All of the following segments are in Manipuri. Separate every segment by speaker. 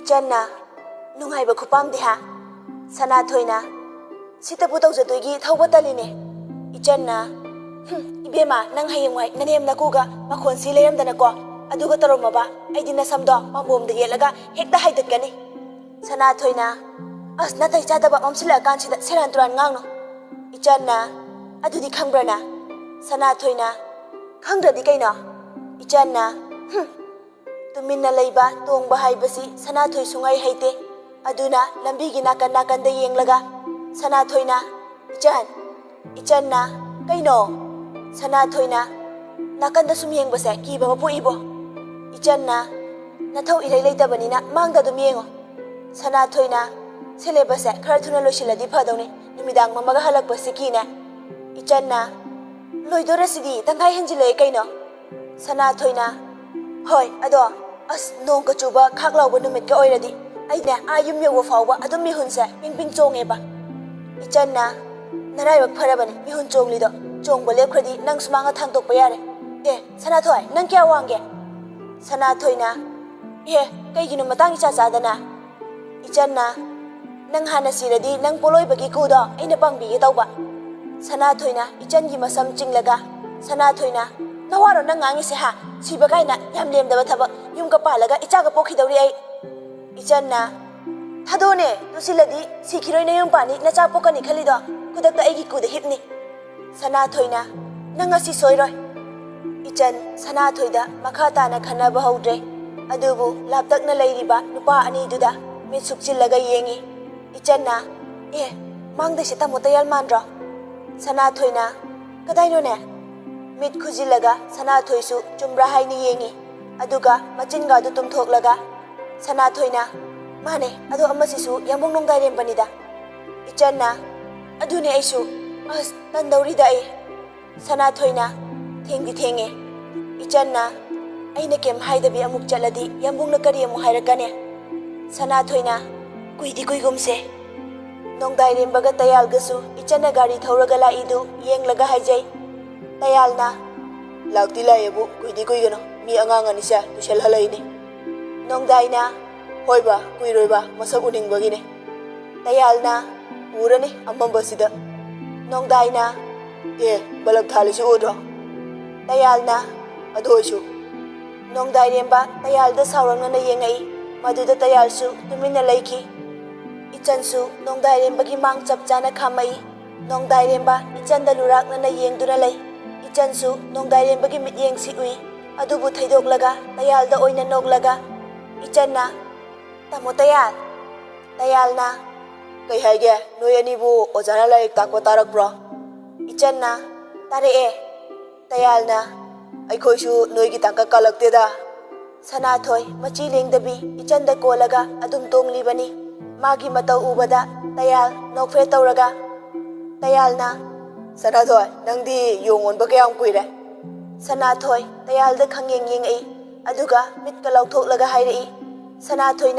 Speaker 1: Ichanna nungaiba khupamdi ha Sanathoi sitabu tawjatoigi thawba taline Ichanna ibema nang hayengwai nanem nakuga makhon si leremdana ko aduga taromaba aidi nasamdo mambom de yelaga hekta haidatkani Sanathoi as natai chadaba mamsila kansida seranturan ngangno Ichanna adudi khangbrana Sanathoi khangdradi kaino Ichanna tuminna leiba tongba haibasi Sanathoi sungai haite aduna lambigi nakan nakanda yenglaga Sanathoi Ichanna kaino Sanathoi nakanda sum yengbase kiba mapu ibo Ichanna nathau irai leitabani mangda dum yengo Sanathoi syllabus khara thuna loisiladi phadawni numidang mamaga halakpase kina Ichanna loidorasidi tangai henjilei kaino Sanathoi hoi ado as nong ka chuba khaklawba numit ka oiradi aina ayum yowa fawba adum mihunse pingping chongeba Ichanna naraiba pharabani mihun chonglido chongba lepkhradi nang sumanga thangtokpa yare Sanathoi nang kya wange Sanathoi kaigino matang icha chadana Ichanna nang hana siradi nang poloibagi kudo aina pangbige tawba Sanathoi ichangi masam chinglaga Sanathoi nawaro nang ngangise ha siba kaina yam lemdaba thaba yumka palaga ichaga pokhidawri ai Ichanna thadone tusiladi sikhiroina yum pani nacha pokani khalido kudakta aigi kuda hipni Sanathoi nang asi soiroi Ichan Sanathoi da makha tana khanaba haudrae adubu laptakna leiriba nupa ani duda mit sukchillaga yengi Ichanna mangda se tamotayal mandra Sanathoi kadaino ne mit khujilaga Sanathoi su chumra haini yengi aduga machinga du tumthoklaga Sanathoi mane adu amasisu yambong nongdai rembanida Ichanna adune aisu as tandawrida ai Sanathoi thengdi thenge Ichanna aina kem haidabi amuk chaladi yambongna kari amu hairakane Sanathoi kuidi kuigumse nongdai rembaga tayalgasu Ichanna gari thauraga laidu yenglaga haijai Tayalna lakti layebu kuidi kuigano mi angangani sa tusel halaini nongdaina hoiba kuiroiba masak uningbagine Tayalna urani amambasida nongdaina balak thalisi odro Tayalna adoisu nongdai remba tayalda saurangna yengai maduda tayalsu tumina laiki Ichansu nongdai rembagi mang chapchana khamai nongdai remba Ichanda lurakna yengduna lei Ichansu nongdai rembagi mityeng si ui adubu thaidoklaga tayalda oina noklaga Ichanna tamo Tayalna kai haige noi anibu ojana laik takwa tarakbro Ichanna tare Tayalna aikhoisu noigi tangka kalakteda Sanathoi machi lengdabi Ichanda kolaga adum tonglibani magi matau ubada Tayal nokfre tawraga Tayalna Sanathoi nangdi yongon ba kayam kuire Sanathoi Tayalda khangyeng yengai aduga mitka lautholaga hairei Sanathoi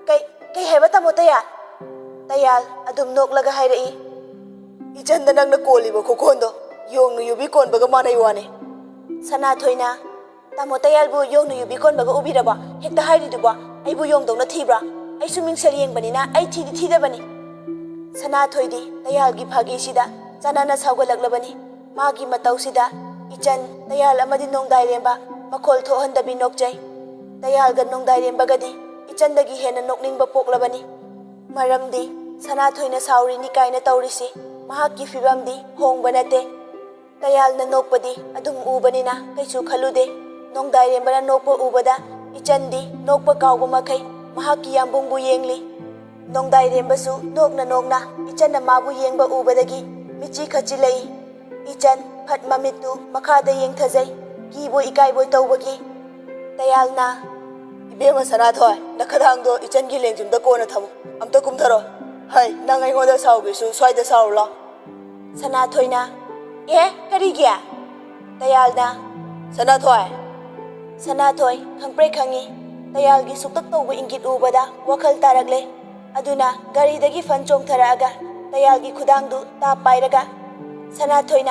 Speaker 1: kai heba tamo Tayal adum noklaga hairei Ichanda nangna koliba khokondo yongnu yubi konbaga manai wane Sanathoi tamo Tayalbu yongnu yubi konbaga ubiraba hekta hairiduba aibu yongdongna thibra ai sumingsel yengbanina ai thidi thidabani Sanathoi di Tayalgi phagi sida chanana saugalaklabani magi matau sida Ichan Tayal amadi nongdai remba makhol thohandabi nokjai Tayalga nongdai rembagadi Ichandagi hena nokningba poklabani maramdi Sanathoi sauri ni kaina tawrisi mahakki fibamdi hongba nate Tayalna nokpadi adum ubanina kaisu khalude nongdai rembana nokpa ubada Ichandi nokpa kawba makai mahakki yambungbu yengli nongdai rembasu nokna Ichanna mabu yengba ubadagi michi khachilei Ichan phat mamitu makhada yengthajai kibo ikaibo tawbagi Tayalna ibema Sanathoi nakhadangdo Ichangi lengjumda kona thamu amta kumtharo hai nang aingoda saugisu swaida saurla Sanathoi karigya Tayalna Sanathoi khangpre khangi Tayalgi suktak tawba ingit ubada wakhal taragle aduna garidagi fan chongtharaga Tayalgi khudangdu ta pairaga Sanathoi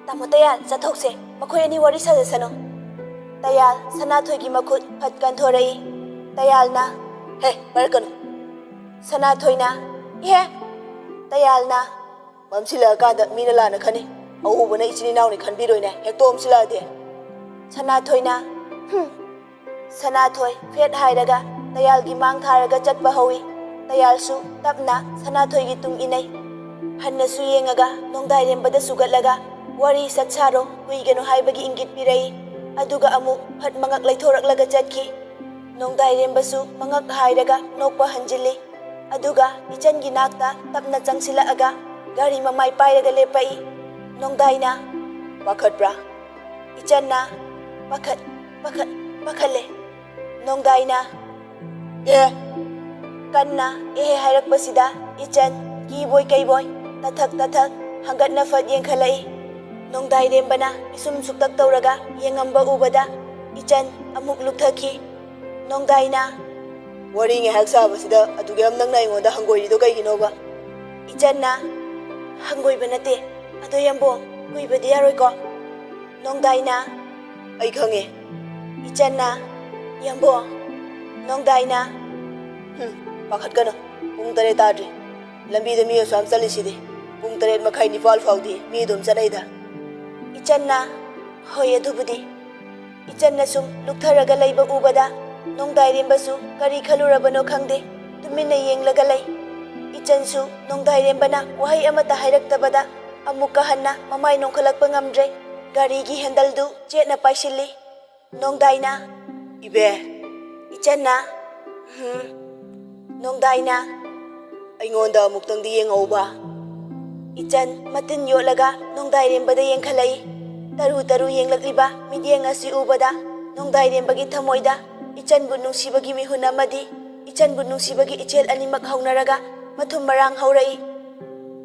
Speaker 1: tamo Tayal chathokse makhoi ani wari sajasano Tayal Sanathoi gi makhut phat kanthorei Tayalna Hey, parakano. Sanathoi na, ihe. Tayal na. Mamsila-kanda mina lana khani. Auba na ichini naw ni khanbiroi na hektom sila de. Sanathoi na. Sanathoi fet hairaga tayal gi mang tharaga chatpa hawi. Tayal su tapna Sanathoi gi tung inai. Hanna su yengaga nongdai rembada sugatlaga wari satsaro huigano haibagi ingit pirai. Aduga amu phat mangak laithoraklaga chatki. Nongdai rembasu mangak hairaga nokpa hanjili. Aduga ichan gi nakta tapna changsila aga gari mamai pairaga lepai. Nongdai na pakhat bra. Ichan na pakhale. Nongdai na kanna hairak pasida ichan ki boy kay boy tathak hanggat na fat yengkhalai. Nongdai rembana isum suktak tauraga yengamba ubada ichan amuk lukthaki. Nongdai na wari nge hak sabasida adugi amnang na ingoda hanggoy do kay ginoba. Ichan na hanggoy banate ado yambo kuiba diaroy ko. Nongdai na ay khange. Ichan na yambo. Nongdai na pakhat kano pung tare tadri lambi da mi asam chalisidi pung tare makhai nipal faudi mi dum chanaida. Ichan na hoi adubudi. Ichan na sum luktharaga laiba ubada nongdai rembasu kari khalurabano khangde tumina yenglaga lay. Ichan su nongdai rembana wahai amata hairaktabada amuka hanna mamai nongkhalakpa ngamdre gari gi handle du chetna paisili. Nongdai na ibe. Ichan na Nongdai na aingonda amuktang di yengauba. Ichan matin yolaga nongdai rembada yengkhalai. Taru yenglakliba midyeng asi ubada nongdai rembagi thamoida ichan bu nungsibagi mihun amadi ichan bu nungsibagi ichel animak haunaraga mathum marang haurai.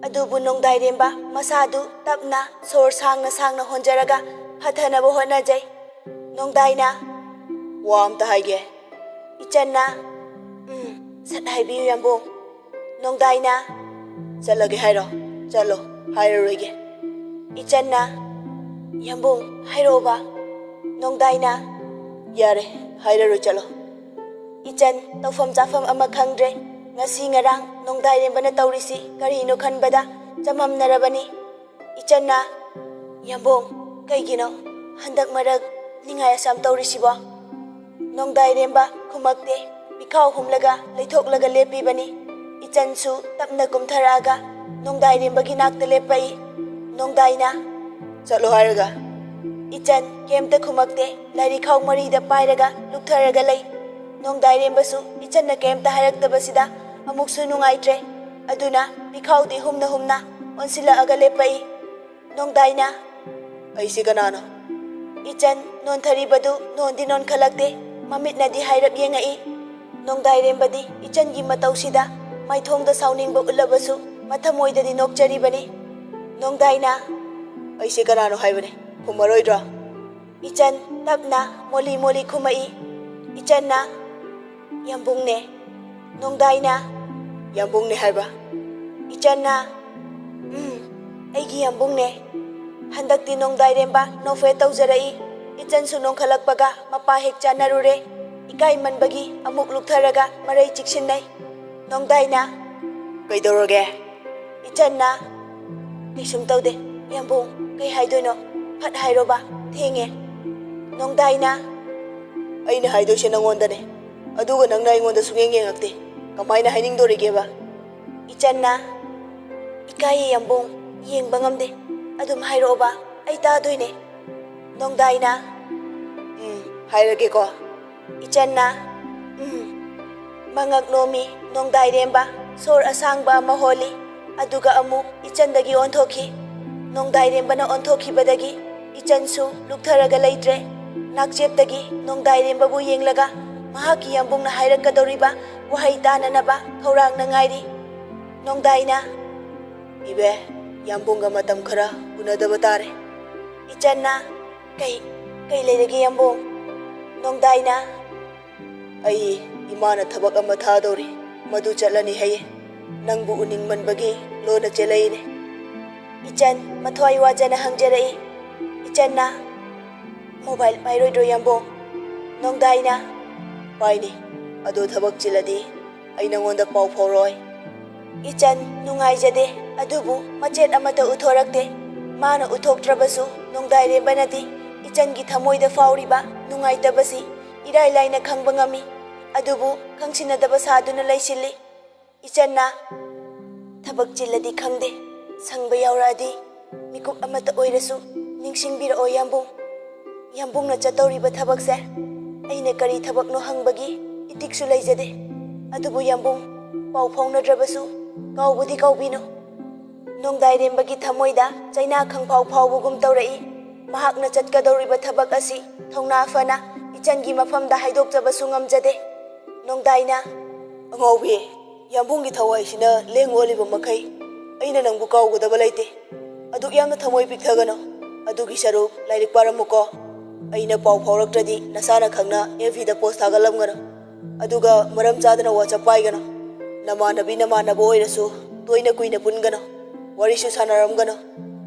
Speaker 1: Adubu nongdai remba masadu tapna sor sangna honjaraga hathanaba honajai. Nongdai na wa amta haige. Ichan na sat haibiyu yambong. Nongdai na chalage hairo chalo hairoige. Ichan na yambong hairoba. Nongdai na yare hairaro chalo. Ichan tawfam chafam ama khangdre ngasi ngarang nongdai rembana taurisi karino khanbada chamamnarabani. Ichan na yambong kaigino handak marak ningai asam taurisibo. Nongdai remba khumakte mikhaw humlaga leithoklaga lepibani. Ichan su tapna kumtharaga nongdai rembagi nakta lepai. Nongdai na chalo hairaga. Ichan kemta khumakte lairi khaw marida pairaga luktharaga lay. Nongdai rembasu ichan na kemta hairaktabasida amuksu nungaitre. Aduna mikhawdi humna onsila aga lepai. Nongdai na aisi kanano. Ichan non tharibadu nondi non khalakte mamit na di hairak yengai. Nongdai rembadi ichan gi matawsida maithongda sauningba ulabasu mathamoida di nokcharibani. Nongdai na aisi kanano haibane khumaroidra. Ichan tapna moli khumai. Ichan na yambung ne. Nongdai na yambung ne haiba. Ichan na aigi yambung ne. Handakti nongdai remba nofe tawjarai. Ichan su nongkhalakpaga mapa hek chanarure. Ikai manbagi amuk luktharaga marai chiksinai. Nongdai na kaidoroge. Ichan na kaisum tawde yambung kai haidoino phat hairoba thenge. Nongdai na aina haidoise nangondane aduga nangna aingonda sungengengakte kamaina hainingdorigeba. Ichan na ikai yambung yengba ngamde adum hairoba ai tadoine. Nongdai na hairage ko. Ichan na mangak nomi nongdai remba sor asangba maholi aduga amuk ichandagi onthoki. Nongdai remba na onthoki badagi ichan su luktharaga leitre. Nakjeptagi nongdai remba bu yenglaga mahaki yambung na hairakadoriba wahai tananaba khaurang na ngairi. Nongdai na ibe yambunga matam khara unadaba tare. Ichan na kai leirage yambung. Nongdai na ai imana thabak ama thadori madu chalani haye nangbu uning manbagi lona chelaine. Ichan mathwai wajana hangjarai. Ichan na mobile pairoidro yambong. Nongdai na paini ꯑꯗꯣ ꯊꯕꯛ ꯆꯤꯜꯂꯗꯤ ꯑꯩ ꯅꯉꯣꯟꯗ ꯄꯥꯎ ꯐꯥꯎꯔꯣꯏ꯫ ꯏꯆꯟ ꯅꯨꯡꯉꯥꯏꯖꯗꯦ, ꯑꯗꯨꯕꯨ ꯃꯆꯦꯠ ꯑꯃꯠꯇ ꯎꯠꯊꯣꯔꯛꯇꯦ꯫ ꯃꯥꯅ ꯎꯠꯊꯣꯛꯇ꯭ꯔꯕꯁꯨ ꯅꯣꯡꯗꯥꯏꯔꯦꯝꯕꯅꯗꯤ ꯏꯆꯟꯒꯤ ꯊꯃꯣꯏꯗ ꯐꯥꯎꯔꯤꯕ ꯅꯨꯡꯉꯥꯏꯇꯕꯁꯤ ꯏꯔꯥꯏ ꯂꯥꯏꯅ ꯈꯪꯕ ꯉꯝꯃꯤ, ꯑꯗꯨꯕꯨ ꯈꯪꯁꯤꯟꯅꯗꯕ ꯁꯥꯗꯨꯅ ꯂꯩꯁꯤꯜꯂꯤ꯫ ꯏꯆꯟꯅ ꯊꯕꯛ ꯆꯤꯜꯂꯗꯤ ꯈꯪꯗꯦ, ꯁꯪꯕ ꯌꯥꯎꯔꯛꯑꯗꯤ ꯃꯤꯀꯨꯞ ꯑꯃꯠꯇ ꯑꯣꯏꯔꯁꯨ ꯅꯤꯡꯁꯤꯡꯕꯤꯔꯛꯑꯣ ꯌꯥꯝꯕꯨꯡ꯫ ꯌꯥꯝꯕꯨꯡꯅ ꯆꯠꯇꯧꯔꯤꯕ ꯊꯕꯛꯁꯦ ꯑꯩꯅ ꯀꯔꯤ ꯊꯕꯛꯅꯣ ꯍꯪꯕꯒꯤ ꯏꯇꯤꯛꯁꯨ ꯂꯩꯖꯗꯦ, ꯑꯗꯨꯕꯨ ꯌꯥꯝꯕꯨꯡ ꯄꯥꯎ ꯐꯥꯎꯅꯗ꯭ꯔꯕꯁꯨ ꯀꯥꯎꯕꯨꯗꯤ ꯀꯥꯎꯕꯤꯅꯨ꯫ ꯅꯣꯡꯗꯥꯏꯔꯦꯝꯕꯒꯤ ꯊꯃꯣꯏꯗ ꯆꯩꯅꯥ ꯈꯪꯐꯥꯎ ꯐꯥꯎꯕꯒꯨꯝ ꯇꯧꯔꯛꯏ꯫ ꯃꯍꯥꯛꯅ ꯆꯠꯀꯗꯧꯔꯤꯕ ꯊꯕꯛ ꯑꯁꯤ ꯊꯧꯅꯥ ꯐꯅ ꯏꯆꯟꯒꯤ ꯃꯐꯝꯗ ꯍꯥꯏꯗꯣꯛꯆꯕꯁꯨ ꯉꯝꯖꯗꯦ꯫ ꯅꯣꯡꯗꯥꯏꯅ ꯑꯉꯥꯎꯕꯤ, ꯌꯥꯝꯕꯨꯡꯒꯤ ꯊꯋꯥꯏꯁꯤꯅ ꯂꯦꯡ ꯑꯣꯜꯂꯤꯕ ꯃꯈꯩ ꯑꯩꯅ ꯅꯪꯕꯨ ꯀꯥꯎꯒꯗꯕ ꯂꯩꯇꯦ꯫ ꯑꯗꯨꯛ ꯌꯥꯝꯅ ꯊꯃꯣꯏ ꯄꯤꯛꯊꯒꯅꯨ, ꯑꯗꯨꯒꯤ ꯁꯔꯨꯛ ꯂꯥꯏꯔꯤꯛ ꯄꯥꯔꯝꯃꯨꯀꯣ꯫ ꯑꯩꯅ ꯄꯥꯎ ꯐꯥꯎꯔꯛꯇ꯭ꯔꯗꯤ ꯅꯁꯥꯅ ꯈꯪꯅ FBꯗ ꯄꯣꯁ ꯊꯥꯒꯠꯂꯝꯒꯅꯨ, ꯑꯗꯨꯒ ꯃꯔꯝ ꯆꯥꯗꯅ WhatsApp ꯄꯥꯏꯒꯅꯨ꯫ ꯅꯃꯥꯟꯅꯕ ꯑꯣꯏꯔꯁꯨ ꯇꯣꯏꯅ ꯀꯨꯏꯅ ꯄꯨꯟꯒꯅꯨ, ꯋꯥꯔꯤꯁꯨ ꯁꯥꯟꯅꯔꯝꯒꯅꯨ꯫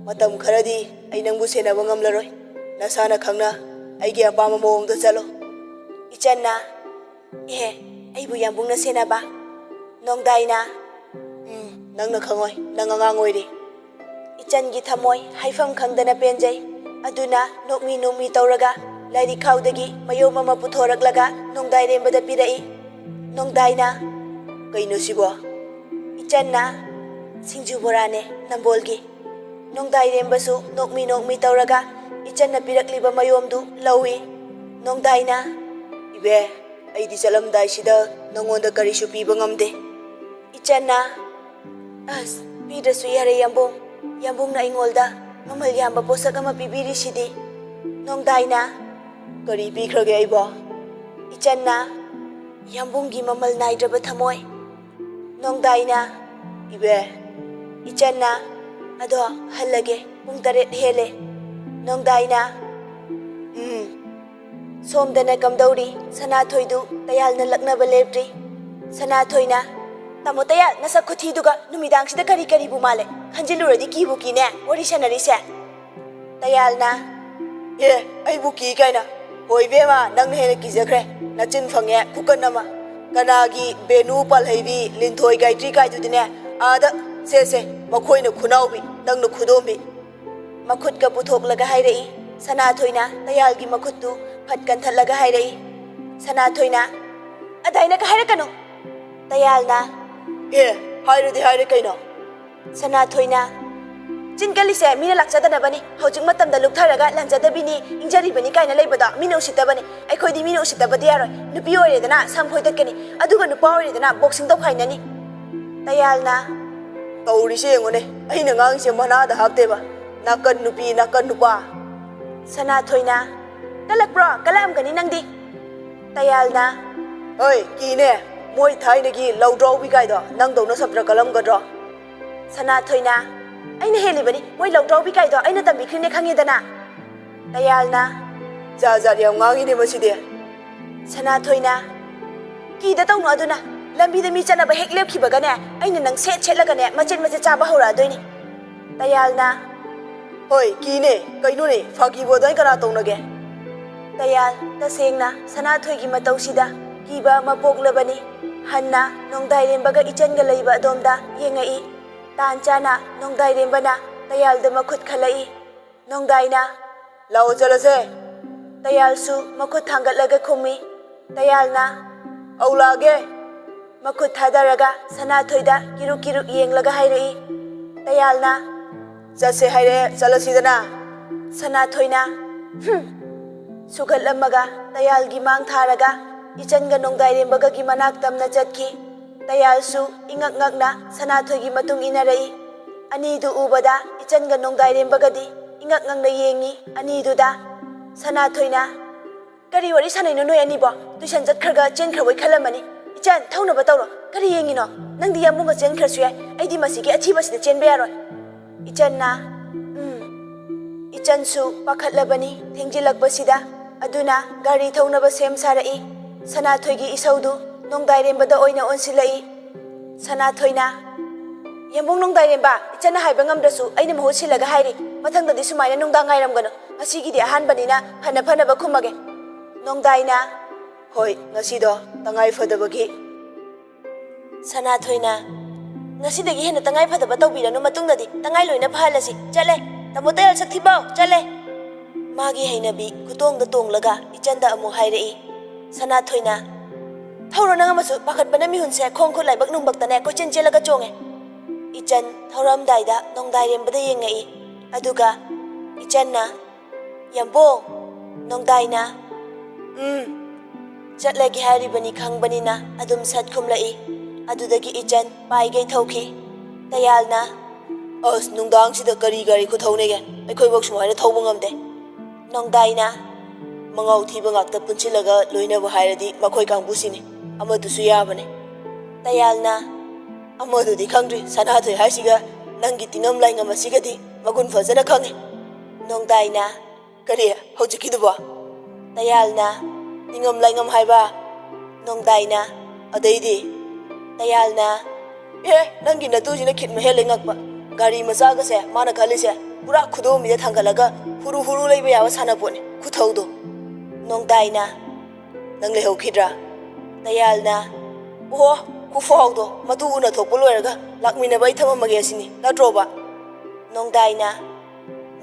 Speaker 1: ꯃꯇꯝ ꯈꯔꯗꯤ ꯑꯩ ꯅꯪꯕꯨ ꯁꯦꯟꯅꯕ ꯉꯝꯂꯔꯣꯏ, ꯅꯁꯥꯅ ꯈꯪꯅ ꯑꯩꯒꯤ ꯑꯄꯥꯝꯕ ꯃꯑꯣꯡꯗ ꯆꯠꯂꯣ꯫ ꯏꯆꯟꯅ ꯑꯩꯕꯨ ꯌꯥꯝꯕꯨꯡꯅ ꯁꯦꯟꯅꯕ? ꯅꯣꯡꯗꯥꯏꯅ ꯅꯪꯅ ꯈꯪꯉꯣꯏ, ꯅꯪ ꯑꯉꯥꯡ ꯑꯣꯏꯔꯤ꯫ ꯏꯆꯟꯒꯤ ꯊꯃꯣꯏ ꯍꯥꯏꯐꯝ ꯈꯪꯗꯅ ꯄꯦꯟꯖꯩ, ꯑꯗꯨꯅ ꯅꯣꯛꯃꯤ ꯇꯧꯔꯒ ꯂꯥꯏꯔꯤꯛꯈꯥꯎꯗꯒꯤ ꯃꯌꯣꯝ ꯑꯃ ꯄꯨꯊꯣꯔꯛꯂꯒ ꯅꯣꯡꯗꯥꯏꯔꯦꯝꯕꯗ ꯄꯤꯔꯛꯏ꯫ ꯅꯣꯡꯗꯥꯏꯅ ꯀꯩꯅꯣ ꯁꯤꯕꯣ? ꯏꯆꯟꯅ ꯁꯤꯡꯖꯨ ꯕꯣꯔꯥꯅꯦ, ꯅꯝꯕꯣꯜꯒꯤ꯫ ꯅꯣꯡꯗꯥꯏꯔꯦꯝꯕꯁꯨ ꯅꯣꯛꯃꯤ ꯇꯧꯔꯒ ꯏꯆꯟꯅ ꯄꯤꯔꯛꯂꯤꯕ ꯃꯌꯣꯝꯗꯨ ꯂꯧꯏ꯫ ꯅꯣꯡꯗꯥꯏꯅ ꯏꯕꯦ, ꯑꯩꯗꯤ ꯆꯠꯂꯝꯗꯥꯏꯁꯤꯗ ꯅꯪꯉꯣꯟꯗ ꯀꯔꯤꯁꯨ ꯄꯤꯕ ꯉꯝꯗꯦ꯫ ꯏꯆꯟꯅ ꯑꯁ ꯄꯤꯗ꯭ꯔꯁꯨ ꯌꯥꯔꯦ ꯌꯥꯝꯕꯨꯡ, ꯌꯥꯝꯕꯨꯡꯅ ꯑꯩꯉꯣꯟꯗ ꯃꯃꯜ ꯌꯥꯝꯕ ꯄꯣꯠꯁꯛ ꯑꯃ ꯄꯤꯕꯤꯔꯤꯁꯤꯗꯤ꯫ ꯅꯣꯡꯗꯥꯏꯅ ꯀꯔꯤ ꯄꯤꯈ꯭ꯔꯒꯦ ꯑꯩꯕꯣ? ꯏꯆꯟꯅ ꯌꯥꯝꯕꯨꯡꯒꯤ ꯃꯃꯜ ꯅꯥꯏꯗ꯭ꯔꯕ ꯊꯃꯣꯏ꯫ ꯅꯣꯡꯗꯥꯏꯅ ꯏꯕꯦ꯫ ꯏꯆꯟꯅ ꯑꯗꯣ ꯍꯜꯂꯒꯦ, ꯄꯨꯡ 7 ꯍꯦꯜꯂꯦ꯫ ꯅꯣꯡꯗꯥꯏꯅ ꯁꯣꯝꯗꯅ ꯀꯝꯗꯧꯔꯤ? ꯁꯅꯥꯊꯣꯏꯗꯨ ꯇꯌꯥꯜꯅ ꯂꯛꯅꯕ ꯂꯦꯞꯇ꯭ꯔꯤ꯫ ꯁꯅꯥꯊꯣꯏꯅ ꯇꯥꯃꯣ ꯇꯌꯥꯜ, ꯅꯁꯛ ꯈꯨꯊꯤꯗꯨꯒ ꯅꯨꯃꯤꯗꯥꯡꯁꯤꯗ ꯀꯔꯤꯕꯨ ꯃꯥꯜꯂꯦ? ꯈꯟꯖꯤꯜꯂꯨꯔꯗꯤ ꯀꯤꯕꯨ ꯀꯤꯅꯦ ꯋꯥꯔꯤ ꯁꯥꯟꯅꯔꯤꯁꯦ꯫ ꯇꯌꯥꯜꯅ ꯑꯩꯕꯨ ꯀꯤ ꯀꯥꯏꯅ? ꯍꯣꯏ ꯏꯕꯦꯝꯃ, ꯅꯪꯅ ꯍꯦꯟꯅ ꯀꯤꯖꯈ꯭ꯔꯦ, ꯅꯆꯤꯟ ꯐꯪꯉꯦ ꯈꯨꯀꯟ ꯑꯃ꯫ ꯀꯅꯥꯒꯤ ꯕꯦꯅꯨ ꯄꯥꯜꯍꯩꯕꯤ ꯂꯤꯟꯊꯣꯏ ꯒꯥꯏꯇ꯭ꯔꯤ ꯀꯥꯏꯗꯨꯗꯤꯅꯦ ꯑꯥꯗ ꯁꯦ ꯃꯈꯣꯏꯅ ꯈꯨꯅꯥꯎꯕꯤ, ꯅꯪꯅ ꯈꯨꯗꯣꯝꯕꯤ꯫ ꯃꯈꯨꯠꯀ ꯄꯨꯊꯣꯛꯂꯒ ꯍꯥꯏꯔꯛꯏ꯫ ꯁꯅꯥꯊꯣꯏꯅ ꯇꯌꯥꯜꯒꯤ ꯃꯈꯨꯠꯇꯨ ꯐꯠ ꯀꯟꯊꯠꯂꯒ ꯍꯥꯏꯔꯛꯏ꯫ ꯁꯅꯥꯊꯣꯏꯅ ꯑꯗꯥꯏꯅꯒ ꯍꯥꯏꯔꯛꯀꯅꯨ꯫ ꯇꯌꯥꯜꯅ ꯍꯥꯏꯔꯗꯤ ꯍꯥꯏꯔꯦ ꯀꯩꯅꯣ? ꯁꯅꯥꯊꯣꯏꯅ ꯆꯤꯟ ꯀꯜꯂꯤꯁꯦ ꯃꯤꯅ ꯂꯥꯛꯆꯗꯅꯕꯅꯤ, ꯍꯧꯖꯤꯛ ꯃꯇꯝꯗ ꯂꯨꯞꯊꯔꯒ ꯂꯥꯟꯖꯗꯕꯤꯅꯤ, ꯏꯪꯖꯔꯤꯕꯅꯤ ꯀꯥꯏꯅ ꯂꯩꯕꯗꯣ ꯃꯤꯅ ꯎꯁꯤꯠꯇꯕꯅꯤ꯫ ꯑꯩꯈꯣꯏꯗꯤ ꯃꯤꯅ ꯎꯁꯤꯠꯇꯕꯗꯤ ꯌꯥꯔꯣꯏ, ꯅꯨꯄꯤ ꯑꯣꯏꯔꯦꯗꯅ ꯁꯝ ꯐꯣꯏꯗꯠꯀꯅꯤ, ꯑꯗꯨꯒ ꯅꯨꯄꯥ ꯑꯣꯏꯔꯦꯗꯅ ꯕꯣꯛꯁꯤꯡ ꯇꯧꯈꯥꯏꯅꯅꯤ꯫ ꯇꯌꯥꯜꯅ ꯇꯧꯔꯤꯁꯦ ꯌꯦꯡꯉꯨꯅꯦ, ꯑꯩꯅ ꯉꯥꯡꯉꯤꯁꯦ ꯃꯅꯥꯗ ꯍꯥꯞꯇꯦꯕ, ꯅꯥꯀꯟ ꯅꯨꯄꯤ ꯅꯥꯀꯟ ꯅꯨꯄꯥ꯫ ꯁꯅꯥꯊꯣꯏꯅ ꯀꯜꯂꯛꯄ꯭ꯔꯣ? ꯀꯜꯂꯛꯑꯝꯒꯅꯤ ꯅꯪꯗꯤ꯫ ꯇꯌꯥꯜꯅ ꯀꯤꯅꯦ, ꯃꯣꯏ ꯊꯥꯏꯅꯒꯤ ꯂꯧꯗ꯭ꯔꯥꯎꯕꯤ ꯀꯥꯏꯗꯣ ꯅꯪꯗꯧꯅ ꯁꯞꯇ꯭ꯔ ꯀꯜꯂꯝꯒꯗ꯭ꯔꯣ? ꯁꯅꯥꯊꯣꯏꯅ ꯑꯩꯅ ꯍꯦꯜꯂꯤꯕꯅꯤ, ꯃꯣꯏ ꯂꯧꯗ꯭ꯔꯥꯎꯕꯤ ꯀꯥꯏꯗꯣ ꯑꯩꯅ ꯇꯝꯕꯤꯈ꯭ꯔꯤꯅꯦ ꯈꯪꯉꯦꯗꯅ꯫ ꯇꯌꯥꯜꯅ ꯖꯥꯠ ꯖꯥꯠ ꯌꯥꯝ ꯉꯥꯡꯉꯤꯅꯦ ꯃꯁꯤꯗꯤ꯫ ꯁꯅꯥꯊꯣꯏꯅ ꯀꯤꯗ ꯇꯧꯅꯣ, ꯑꯗꯨꯅ ꯂꯝꯕꯤꯗ ꯃꯤ ꯆꯠꯅꯕ ꯍꯦꯛ ꯂꯦꯞꯈꯤꯕꯒꯅꯦ ꯑꯩꯅ ꯅꯪ ꯁꯦꯠꯂꯒꯅꯦ ꯃꯆꯦꯠ ꯆꯥꯕ ꯍꯧꯔꯛꯑꯗꯣꯏꯅꯤ꯫ ꯇꯌꯥꯜꯅ ꯍꯣꯏ ꯀꯤꯅꯦ, ꯀꯩꯅꯣꯅꯦ ꯐꯥꯒꯤꯕꯨ ꯑꯗꯨꯃꯥꯏ ꯀꯅꯥ ꯇꯧꯅꯒꯦ? ꯇꯌꯥꯜ ꯇꯁꯦꯡꯅ ꯁꯅꯥꯊꯣꯏꯒꯤ ꯃꯇꯧꯁꯤꯗ ꯀꯤꯕ ꯑꯃ ꯄꯣꯛꯂꯕꯅꯤ꯫ ꯍꯟꯅ ꯅꯣꯡꯗꯥꯏꯔꯦꯝꯕꯒ ꯏꯆꯟꯒ ꯂꯩꯕ ꯑꯗꯣꯝꯗ ꯌꯦꯡꯉꯛꯏ꯫ ꯇꯥꯟ ꯆꯥꯅ ꯅꯣꯡꯗꯥꯏꯔꯦꯝꯕꯅ ꯇꯌꯥꯜꯗ ꯃꯈꯨꯠ ꯈꯜꯂꯛꯏ꯫ ꯅꯣꯡꯗꯥꯏꯅ ꯂꯥꯛꯑꯣ ꯆꯠꯂꯁꯦ꯫ ꯇꯌꯥꯜꯁꯨ ꯃꯈꯨꯠ ꯊꯥꯡꯒꯠꯂꯒ ꯈꯨꯝꯃꯤ꯫ ꯇꯌꯥꯜꯅ ꯑꯧ ꯂꯥꯛꯑꯒꯦ꯫ ꯃꯈꯨꯠ ꯊꯥꯗꯔꯒ ꯁꯅꯥꯊꯣꯏꯗ ꯀꯤꯔꯨꯛ ꯌꯦꯡꯂꯒ ꯍꯥꯏꯔꯛꯏ꯫ ꯇꯌꯥꯜꯅ ꯆꯠꯁꯦ ꯍꯥꯏꯔꯛꯑꯦ, ꯆꯠꯂꯁꯤꯗꯅ꯫ ꯁꯅꯥꯊꯣꯏꯅ ꯁꯨꯒꯠꯂꯝꯃꯒ ꯇꯌꯥꯜꯒꯤ ꯃꯥꯡ ꯊꯥꯔꯒ ꯏꯆꯟꯒ ꯅꯣꯡꯗꯥꯏꯔꯦꯝꯕꯒꯒꯤ ꯃꯅꯥꯛ ꯇꯝꯅ ꯆꯠꯈꯤ꯫ ꯇꯌꯥꯜꯁꯨ ꯏꯉꯛ ꯉꯛꯅ ꯁꯅꯥꯊꯣꯏꯒꯤ ꯃꯇꯨꯡ ꯏꯟꯅꯔꯛꯏ꯫ ꯑꯅꯤꯗꯨ ꯎꯕꯗ ꯏꯆꯟꯒ ꯅꯣꯡꯗꯥꯏꯔꯦꯝꯕꯒꯗꯤ ꯏꯉꯛ ꯉꯛꯅ ꯌꯦꯡꯉꯤ ꯑꯅꯤꯗꯨꯗ꯫ ꯁꯅꯥꯊꯣꯏꯅ ꯀꯔꯤ ꯋꯥꯔꯤ ꯁꯥꯟꯅꯩꯅꯣ ꯅꯣꯏ ꯑꯅꯤꯕꯣ? ꯇꯨꯏꯁꯟ ꯆꯠꯈ꯭ꯔꯒ ꯆꯦꯟꯈ꯭ꯔꯕꯣꯏ ꯈꯜꯂꯝꯃꯅꯤ꯫ ꯏꯆꯟ, ꯊꯧꯅꯕ ꯇꯧꯔꯣ, ꯀꯔꯤ ꯌꯦꯡꯉꯤꯅꯣ? ꯅꯪꯗꯤ ꯌꯥꯝꯕꯨꯡꯒ ꯆꯦꯟꯈ꯭ꯔꯁꯨ ꯌꯥꯏ, ꯑꯩꯗꯤ ꯃꯁꯤꯒꯤ ꯑꯊꯤꯕꯁꯤꯗ ꯆꯦꯟꯕ ꯌꯥꯔꯣꯏ꯫ ꯏꯆꯟꯅ ꯏꯆꯟꯁꯨ ꯄꯥꯈꯠꯂꯕꯅꯤ ꯊꯦꯡꯖꯤꯜꯂꯛꯄꯁꯤꯗ, ꯑꯗꯨꯅ ꯒꯥꯔꯤ ꯊꯧꯅꯕ ꯁꯦꯝ ꯁꯥꯔꯛꯏ꯫ ꯁꯅꯥꯊꯣꯏꯒꯤ ꯏꯁꯧꯗꯨ ꯅꯣꯡꯗꯥꯏꯔꯦꯝꯕꯗ ꯑꯣꯏꯅ ꯑꯣꯟꯁꯤꯜꯂꯛꯏ꯫ ꯁꯅꯥꯊꯣꯏꯅ ꯌꯥꯝꯕꯨꯡ ꯅꯣꯡꯗꯥꯏꯔꯦꯝꯕ, ꯏꯆꯟꯅ ꯍꯥꯏꯕ ꯉꯝꯗ꯭ꯔꯁꯨ ꯑꯩꯅ ꯃꯍꯨꯠ ꯁꯤꯜꯂꯒ ꯍꯥꯏꯔꯤ, ꯃꯊꯪꯗꯗꯤ ꯁꯨꯃꯥꯏꯅ ꯅꯨꯡꯗꯥꯡ ꯉꯥꯏꯔꯝꯒꯅꯨ, ꯉꯁꯤꯒꯤꯗꯤ ꯑꯍꯥꯟꯕꯅꯤꯅ ꯐꯅ ꯈꯨꯝꯃꯒꯦ꯫ ꯅꯣꯡꯗꯥꯏꯅ Hoi, ngasido tangai fadabagi. Sanathoi na ngasidagi hena tangai fadaba tawbiranu matungdadi tangai loina phalasi chale tamo tayal sakthibao chale magi hainabi kutong da tonglaga ichanda amu hairei Sanathoi na thawro nanga masu pakhat bana mi hunse khong khu laibak nungbak tane ko chen chelaga chonge ichan thawram daida nongdai rembada yengai aduga ichan na yambo nongdai na chatlagi haribani khangbani na adum sat khumlai adudagi ichan paigai thauki tayalna as nungdang sida kari gari khu thaunege aikhoi bok sumaina thauba ngamde nongdaina mangau thiba ngakta punchilaga loina bu hairadi makhoi kangbusini amadu su yabane tayalna amadu di khangri Sanathoi haisiga nangi tingam lai ngam asigadi magun fazana khange nongdaina kari hojiki-duba tayalna tingam lai ngam haiba nongdaina adaidi tayalna nangi natujina khitma hele ngakpa gari machaga se mana khalise pura khudo mi thangalaga huru huru leiba yawa sanapone khuthaudo nongdaina nang le hokhidra tayalna oho khufaudo matu una thokpo loiraga lakmina bai thamamage asini natroba nongdaina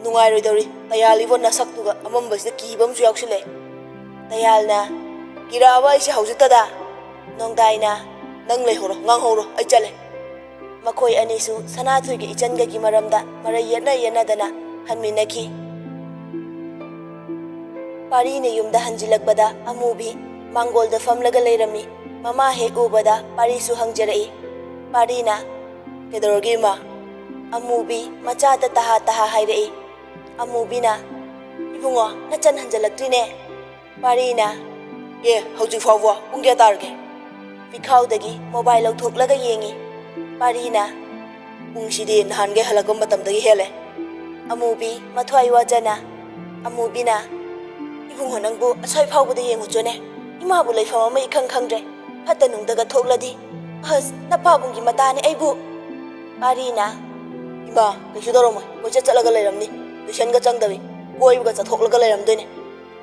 Speaker 1: nungai roidori tayali wona saktuga amambasida kibam su yaksile tayalna kiraba isi haujutada nongdaina nang lehoro nganghoro ai chale makhoi anisu Sanathoi ge ichan gi maramda marai yana dana hanminaki pari ne yumda hanjilakbada amubi mangol da famlaga leirami mama he ubada pari su hangjarai parina kedorogi ma amubi macha da taha hairei amubina ibungo nachan hanjalakrine parina hauji fawwa pungya targe Pikhawdagi mobile lauthok-laga yengi parina pungsidi nahange halagam matamdagi hele amubi mathwai wajana amubina ibungo nangbu asoi phawbada yengu chone imabu leifam ama ikhang khangre phatta nungdaga thokladi as napabungi matani aibu parina ima kaisu doroma kocha chalaga leiramni tuition ga changdawi koibuga chathoklaga leiramdoine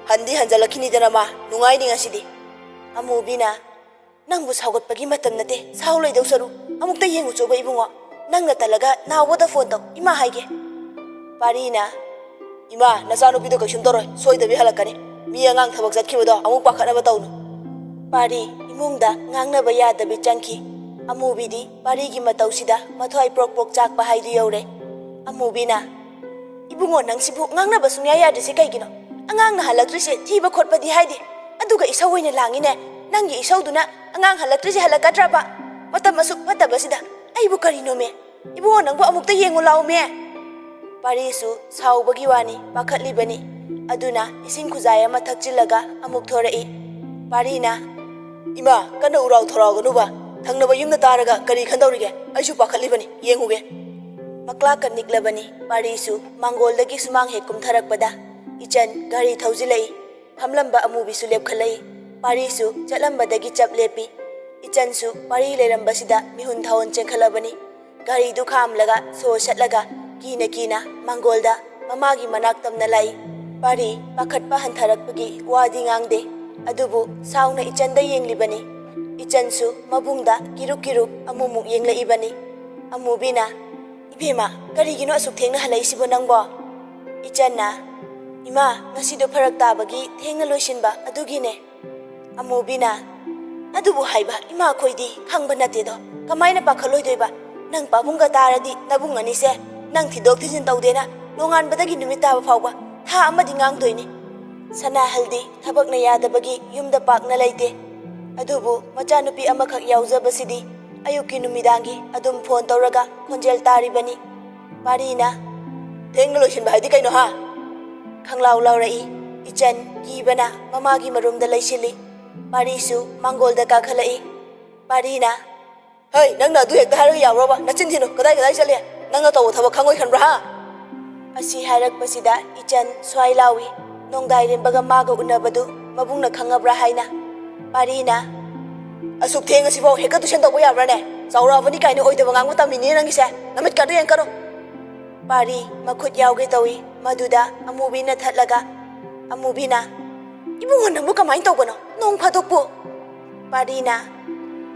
Speaker 1: handi hanjalakhini dana ma nungai ni ngasidi amubina nangbu saugatpagi matam nate sauloi dawsaru amukta yengu choba ibungo nangna talaga nawada phone taw ima haige parina ima nasanu bido kaishum toroi soidabi halakani mi angang thabak jatkibodo amuk pakhatna tawnu pari imungda ngangna ba yadabi changki amubidi pari gi matawsida mathwai prok chakpa haidu yore amubina ibungo nangsibu ngangna ba sungya yadrisi kaigino angangna halaktrise thiba khotpadi haide aduga isawoina langine nangi isauduna angang halaktrisi halakatraba matam masuk fatabasida aibu karino me ibungo nangbu amukta yengu law me parisu saubagi wani pakhatlibani aduna ising khujaya mathakchilaga amuk thorai parina ima kana urau thoraganuba thangnaba yumna taraga kari khandorige aisu pakhatlibani yenguge makla kaniklabani parisu mangol-dagi sumang he kumtharakpada ichan gari thaujilai hamlamba amubi su lepkhalai parisu chatlambadagi chap lepi ichansu pari leirambasida mihun thawon chenkhalabani gari du khamlaga so shatlaga kina mangolda mamagi manak tamna lai pari pakhatpa hantharakpagi wadi ngangde adubu sauna ichanda yenglibani ichansu mabungda kiruk amumuk yenglaibani amubina ibema karigino asuk thengna halaisibo nangbo ichanna ima ngasido pharak tabagi thengna loisinba adugine amubina adubu haiba ima khoidi khangba natedo kamaina pakhaloidoiba nang pabunga taradi nabung anise nang thidok thijin tawdena nongan badagi numit taba fawba tha amadi ngangdoini sana haldi thabakna yadabagi yumda pakna leite adubu machanupi amakhak yaujabasidi ayuki numidangi adum phone tawraga khonjel taribani parina thengloisin bhaidi kaino ha khanglaw lawrai ichan kibana mamagi marumda laisili parisu mangolda kakhalai parina hey nangna du hekta haraga yawroba nachin thino kadai chale nangna taw thaba khangoi khanbra ha asi harakpasida ichan swai lawi nongdai rembaga maga unabadu mabungna khangabra haina parina asuk theng asibo heka tuition tawba yabrane chawrabani kaina oidaba ngangbu tamini nangise namit kadu yang karo pari makhut yawge tawi maduda amubina thatlaga amubina Ibungo nangbu kamain tawbano nong phadokpu parina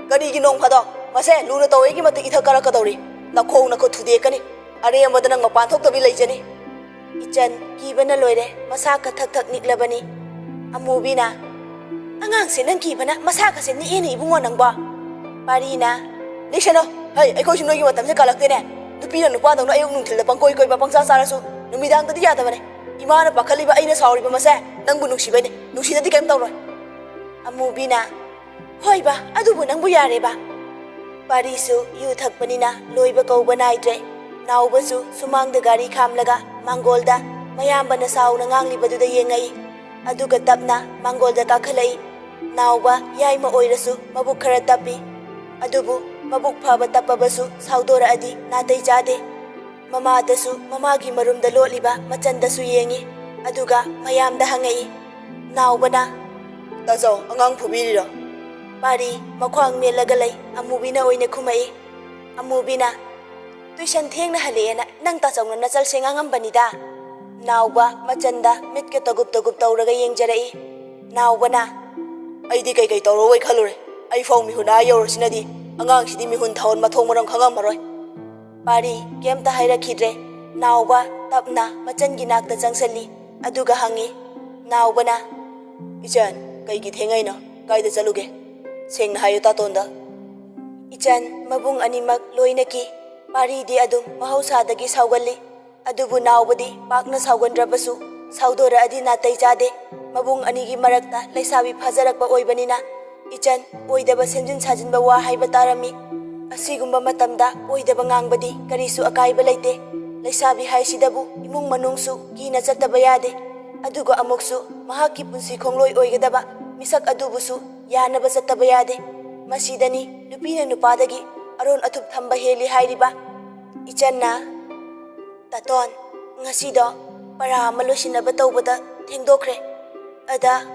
Speaker 1: karigi nong phadok mase luna tawegi mate itha karakadori nakhong nakho thudekani are amada nang mapan thoktabi leijani ichan kibana loire masa ka thak thak niklabani amubina angang se nang kibana masa ka se ni eni ibungo nangba parina lishano hai aiko shino gi matam se kalakte ne dupina nupa dang ayung nungthil da pangkoi koi ba pangsa sarasu numidang tadi yada bane imana pakhali ba aina sauri ba mase nangbu nuksibane nuksina di kem tawroi amubina hoi ba adubu nangbu yare ba parisu yu thakpanina loiba kauba naidre naubasu sumangda gari khamlaga mangolda mayambana sauna nganglibaduda yengai aduga tapna mangolda kakhalai nauba yaima oirasu mabuk khara tapi adubu mabuk phaba tapabasu saudora adi natai jade mama dasu mamagi marumda loliba machandasu yengi aduga mayamda hangai naubana tazo angang phubiriro pari makhwang melaga lay amubina oina khumai amubina tuition thengna halena nang ta chawna na chal sengangam banida nauba machanda mitke tagup tawraga yengjarai naubana aidi kai tawro wai khalure ai phau mi huna yor sinadi angang sidi mi hun thawon mathong marang khangam maroi pari kemta haira khidre nauba tapna machan gi nakta changsali aduga hangi naubana ichan kai gi thengai na kaida chaluge sengna hayo tatonda ichan mabung animak loinaki pari di adum mahausadagi saugalli adubu naubadi pakna saugandrabasu saudora adi natai jade mabung anigi marakta laisabi phajarakpa oibanina ichan oidaba senjun sajinba wa haiba tarami asigumba matamda oidaba ngangbadi karisu akaiba leite laisabi haisidabu imung manungsu kina chattaba yade aduga amuksu mahaki punsi khongloi oigadaba misak adubusu yanaba chattaba yade masidani nupina nupadagi aron athup thamba heli hairiba ichanna taton ngasido para malosinaba tawbada thengdokre ada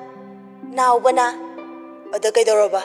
Speaker 1: naubana ada kaidoroba